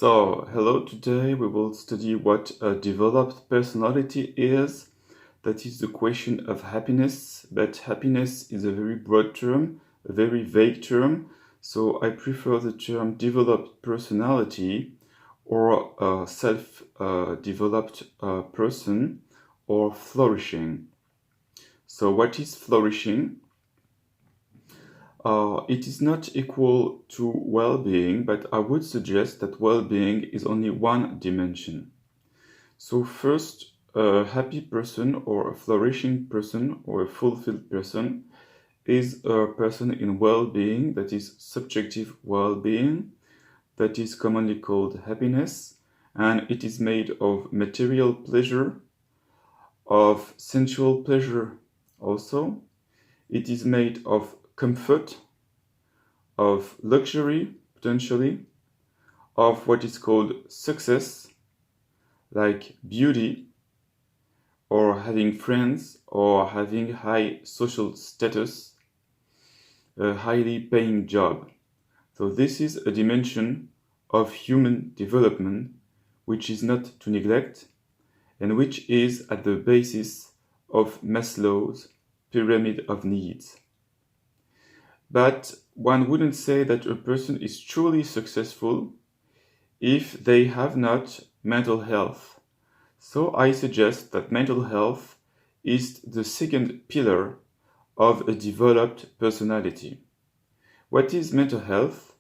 So, hello, today we will study what a developed personality is. That is the question of happiness, but happiness is a very broad term, a very vague term, so I prefer the term developed personality or a self-developed person or flourishing. So, what is flourishing? It is not equal to well-being, but I would suggest that well-being is only one dimension. So first, a happy person or a flourishing person or a fulfilled person is a person in well-being, that is subjective well-being, that is commonly called happiness, and it is made of material pleasure, of sensual pleasure also. It is made of comfort, of luxury, potentially, of what is called success, like beauty, or having friends, or having high social status, a highly paying job. So this is a dimension of human development which is not to neglect and which is at the basis of Maslow's pyramid of needs. But one wouldn't say that a person is truly successful if they have not mental health. So I suggest that mental health is the second pillar of a developed personality. What is mental health?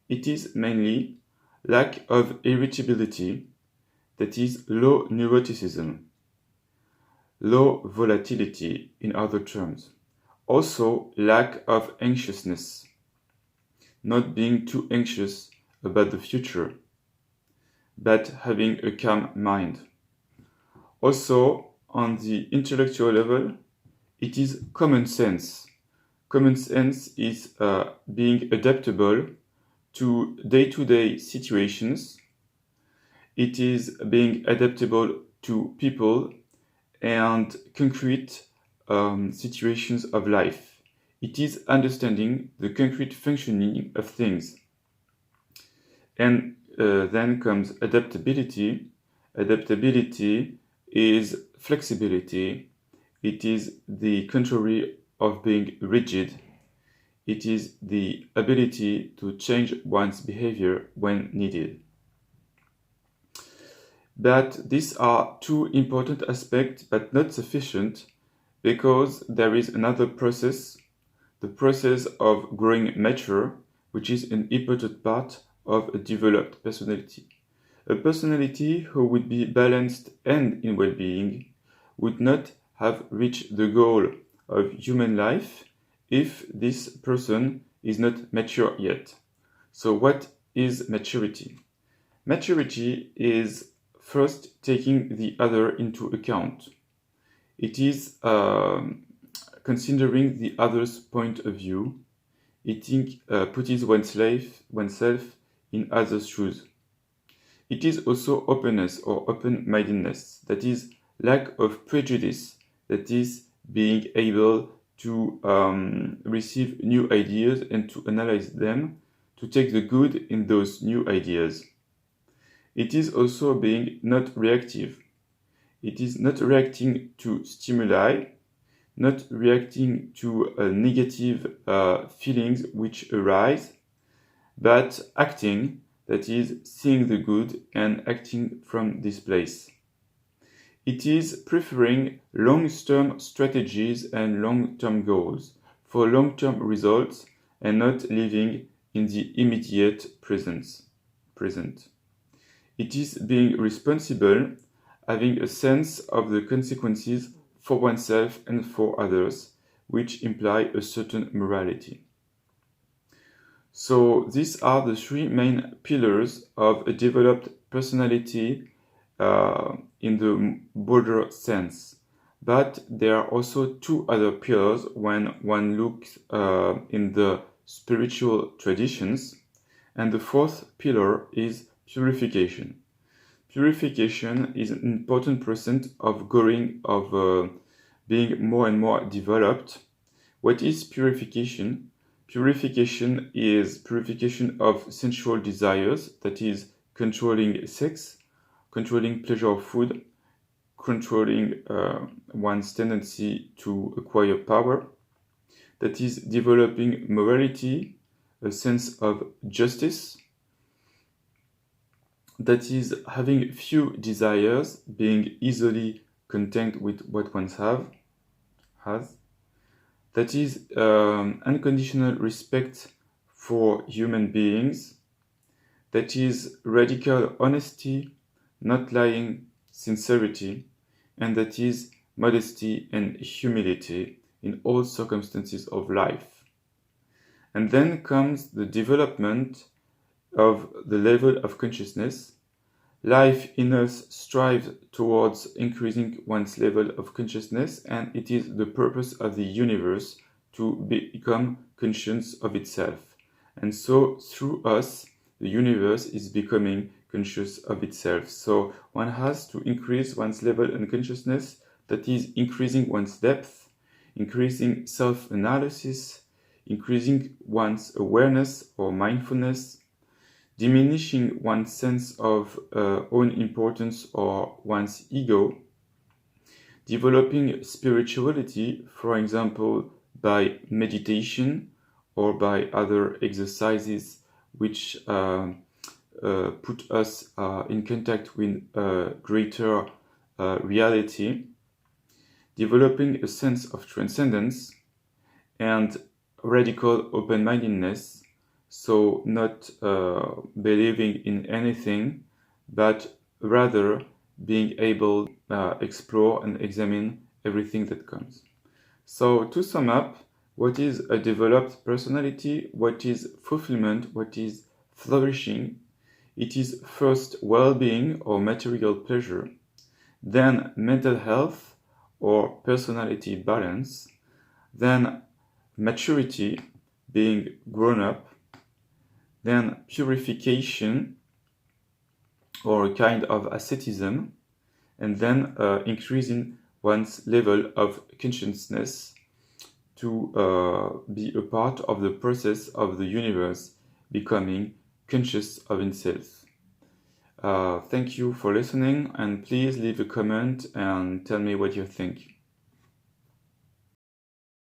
It is mainly lack of irritability, that is low neuroticism, low volatility in other terms. Also lack of anxiousness, not being too anxious about the future, but having a calm mind. Also, on the intellectual level, it is common sense. Common sense is being adaptable to day-to-day situations. It is being adaptable to people and concrete situations of life. It is understanding the concrete functioning of things. And then comes adaptability. Adaptability is flexibility. It is the contrary of being rigid. It is the ability to change one's behavior when needed. But these are two important aspects, but not sufficient, because there is another process, the process of growing mature, which is an important part of a developed personality. A personality who would be balanced and in well-being would not have reached the goal of human life if this person is not mature yet. So what is maturity? Maturity is first taking the other into account. It is considering the other's point of view. It puts oneself in others' shoes. It is also openness or open-mindedness, that is lack of prejudice, that is being able to receive new ideas and to analyze them, to take the good in those new ideas. It is also being not reactive. It is not reacting to stimuli, not reacting to negative feelings which arise, but acting, that is, seeing the good and acting from this place. It is preferring long-term strategies and long-term goals for long-term results and not living in the immediate present. It is being responsible, having a sense of the consequences for oneself and for others, which imply a certain morality. So these are the three main pillars of a developed personality in the broader sense. But there are also two other pillars when one looks in the spiritual traditions. And the fourth pillar is purification. Purification is an important process of growing, of being more and more developed. What is purification? Purification is purification of sensual desires, that is controlling sex, controlling pleasure of food, controlling one's tendency to acquire power. That is developing morality, a sense of justice. That is having few desires, being easily content with what one has. That is unconditional respect for human beings. That is radical honesty, not lying, sincerity, and that is modesty and humility in all circumstances of life. And then comes the development of the level of consciousness. Life in us strives towards increasing one's level of consciousness, and it is the purpose of the universe to become conscious of itself. And so through us, the universe is becoming conscious of itself. So one has to increase one's level of consciousness, that is increasing one's depth, increasing self-analysis, increasing one's awareness or mindfulness, diminishing one's sense of own importance or one's ego, developing spirituality, for example, by meditation or by other exercises which put us in contact with greater reality, developing a sense of transcendence and radical open-mindedness, so not believing in anything, but rather being able to explore and examine everything that comes. So to sum up, what is a developed personality? What is fulfillment? What is flourishing? It is first well-being or material pleasure, then mental health or personality balance, then maturity, being grown up, then purification or a kind of asceticism, and then increasing one's level of consciousness to be a part of the process of the universe becoming conscious of itself. Thank you for listening, and please leave a comment and tell me what you think.